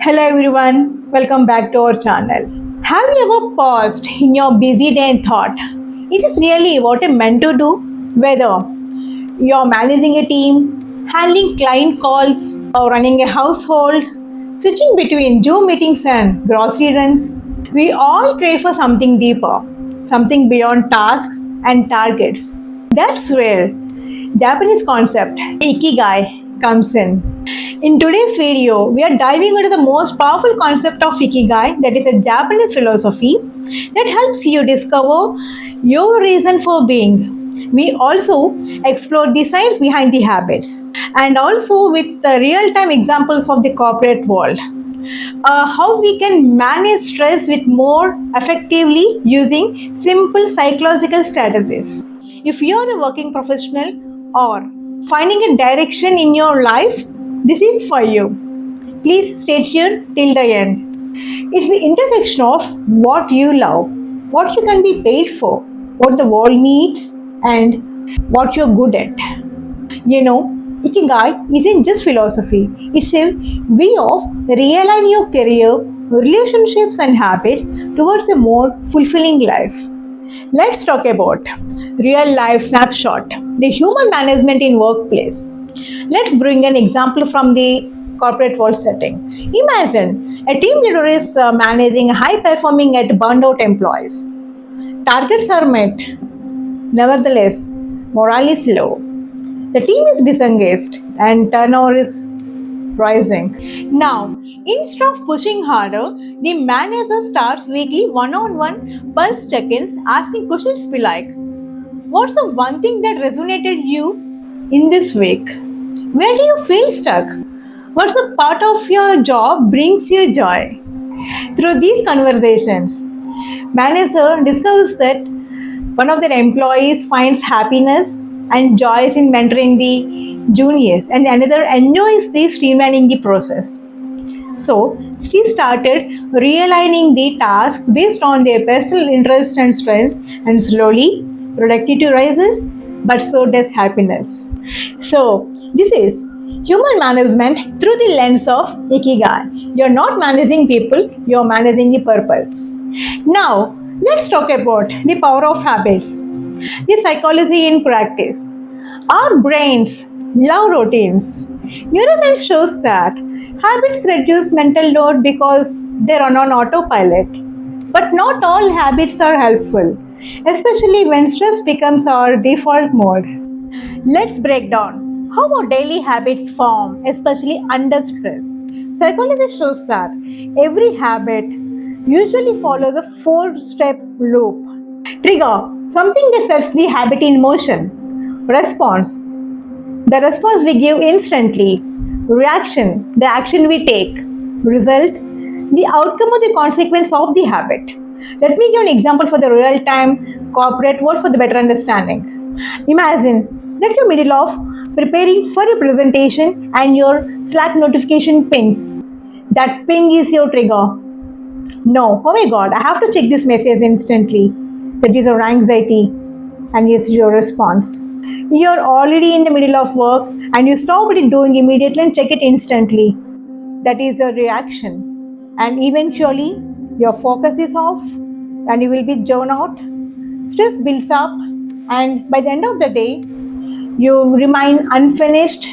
Hello everyone, welcome back to our channel. Have you ever paused in your busy day and thought, is this really what I'm meant to do? Whether you're managing a team, handling client calls, or running a household, switching between Zoom meetings and grocery runs, we all crave for something deeper, something beyond tasks and targets. That's where Japanese concept Ikigai comes in. In today's video, we are diving into the most powerful concept of Ikigai, that is a Japanese philosophy that helps you discover your reason for being. We also explore the science behind the habits and also with the real-time examples of the corporate world. How we can manage stress with more effectively using simple psychological strategies. If you're a working professional or finding a direction in your life, this is for you. Please stay tuned till the end. It's the intersection of what you love, what you can be paid for, what the world needs, and what you're good at. You know, Ikigai isn't just philosophy, it's a way of realigning your career, relationships, and habits towards a more fulfilling life. Let's talk about real life snapshot, the human management in workplace. Let's bring an example from the corporate world setting. Imagine a team leader is managing high performing yet burned out employees. Targets are met, nevertheless, morale is low. The team is disengaged and turnover is rising. Now, instead of pushing harder, the manager starts weekly one-on-one pulse check-ins asking questions be like, what's the one thing that resonated you in this week? Where do you feel stuck? What's the part of your job brings you joy? Through these conversations, manager discovers that one of their employees finds happiness and joys in mentoring the juniors, and another enjoys the streamlining the process. So, she started realigning the tasks based on their personal interests and strengths, and slowly productivity rises, but so does happiness. So, this is human management through the lens of Ikigai. You're not managing people, you're managing the purpose. Now, let's talk about the power of habits, the psychology in practice. Our brains love routines. Neuroscience shows that habits reduce mental load because they run on autopilot. But not all habits are helpful, especially when stress becomes our default mode. Let's break down how our daily habits form, especially under stress. Psychology shows that every habit usually follows a four-step loop. Trigger, something that sets the habit in motion. Response, the response we give instantly. Reaction, the action we take. Result, the outcome or the consequence of the habit. Let me give an example for the real-time corporate world for the better understanding. Imagine that you're middle of preparing for a presentation and your Slack notification pings. That ping is your trigger. No, oh my god, I have to check this message instantly. That is your anxiety and yes, your response. You're already in the middle of work and you stop it doing immediately and check it instantly. That is your reaction. And eventually, your focus is off and you will be zoned out. Stress builds up, and by the end of the day, you remain unfinished.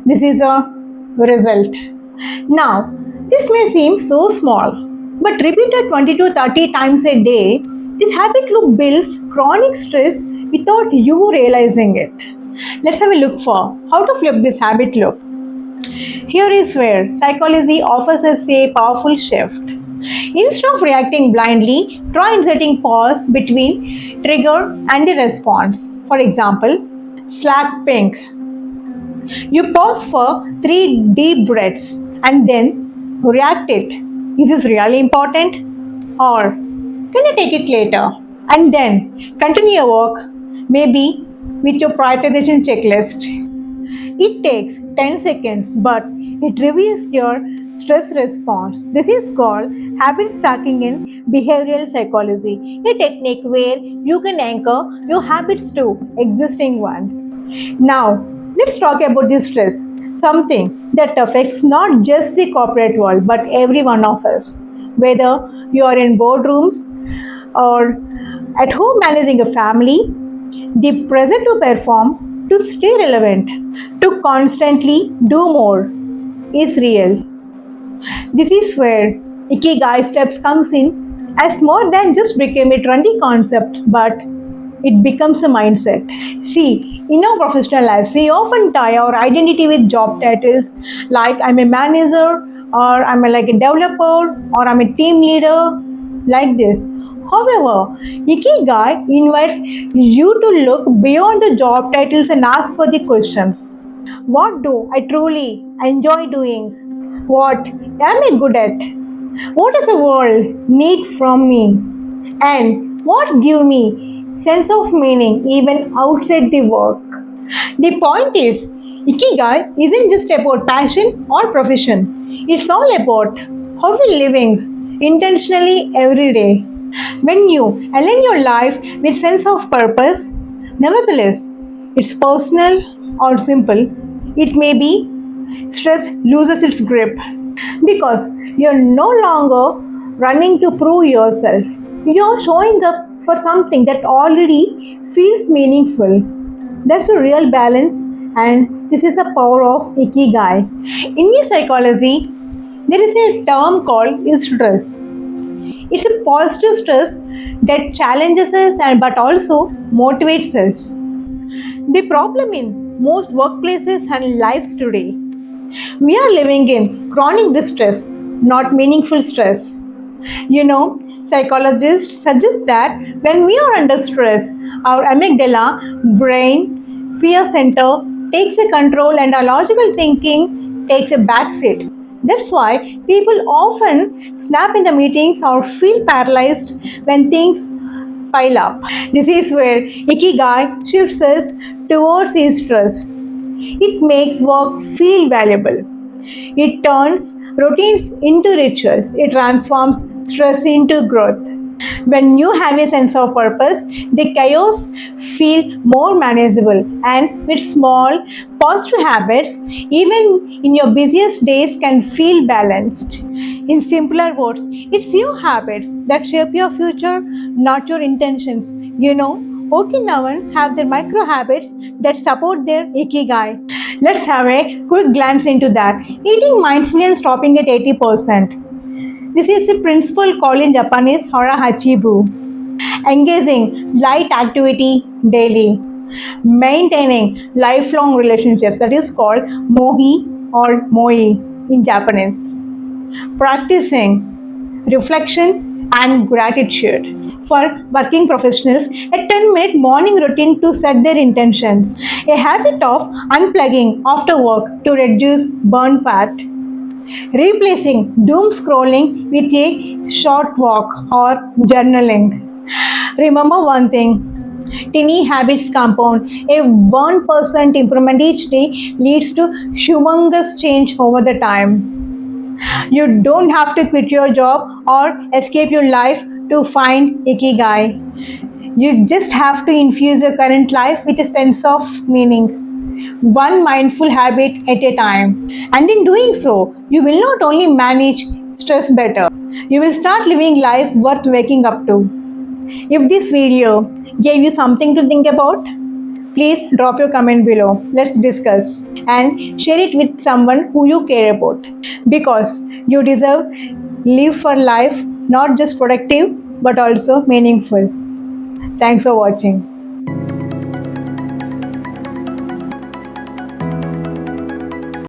This is a result. Now, this may seem so small, but repeated 20 to 30 times a day, this habit loop builds chronic stress without you realizing it. Let's have a look for how to flip this habit loop. Here is where psychology offers us a powerful shift. Instead of reacting blindly, try inserting pause between trigger and the response. For example, Slack ping. You pause for 3 deep breaths and then react it. Is this really important? Or can you take it later? And then continue your work, maybe with your prioritization checklist. It takes 10 seconds, but it reveals your stress response. This is called habit stacking in behavioral psychology, a technique where you can anchor your habits to existing ones. Now, let's talk about the stress. something that affects not just the corporate world but every one of us. Whether you are in boardrooms or at home managing a family, the pressure to perform, to stay relevant, to constantly do more is real. This is where Ikigai steps comes in as more than just became a trendy concept, but it becomes a mindset. See, in our professional lives, we often tie our identity with job titles like I'm a manager or I'm like a developer or I'm a team leader, like this. However, Ikigai invites you to look beyond the job titles and ask for the questions. What do I truly enjoy doing? What am I good at? What does the world need from me? And what give me sense of meaning even outside the work? The point is, Ikigai isn't just about passion or profession. It's all about how we're living intentionally every day. When you align your life with sense of purpose, nevertheless, it's personal or simple, it may be stress loses its grip because you're no longer running to prove yourself. You're showing up for something that already feels meaningful. That's a real balance, and this is the power of Ikigai. In the psychology, there is a term called stress. It's a positive stress that challenges us and but also motivates us. The problem in most workplaces and lives today, we are living in chronic distress, not meaningful stress. You know, psychologists suggest that when we are under stress, our amygdala, brain, fear center takes a control and our logical thinking takes a backseat. That's why people often snap in the meetings or feel paralyzed when things pile up. This is where Ikigai shifts us towards stress. It makes work feel valuable. It turns routines into rituals. It transforms stress into growth. When you have a sense of purpose, the chaos feel more manageable and with small positive habits, even in your busiest days can feel balanced. In simpler words, it's your habits that shape your future, not your intentions. You know, Okinawans have their micro habits that support their ikigai. Let's have a quick glance into that. Eating mindfully and stopping at 80%. This is a principle called in Japanese Hora Hachibu. Engaging light activity daily. Maintaining lifelong relationships, that is called mohi or moi in Japanese. Practicing reflection and gratitude. For working professionals, a 10-minute morning routine to set their intentions. A habit of unplugging after work to reduce burn fat. Replacing doom scrolling with a short walk or journaling. Remember one thing, tiny habits compound. A 1% improvement each day leads to humongous change over the time. You don't have to quit your job or escape your life to find Ikigai. You just have to infuse your current life with a sense of meaning, one mindful habit at a time. And in doing so, you will not only manage stress better, you will start living life worth waking up to. If this video gave you something to think about, please drop your comment below. Let's discuss and share it with someone who you care about because you deserve live for life not just productive but also meaningful. Thanks for watching.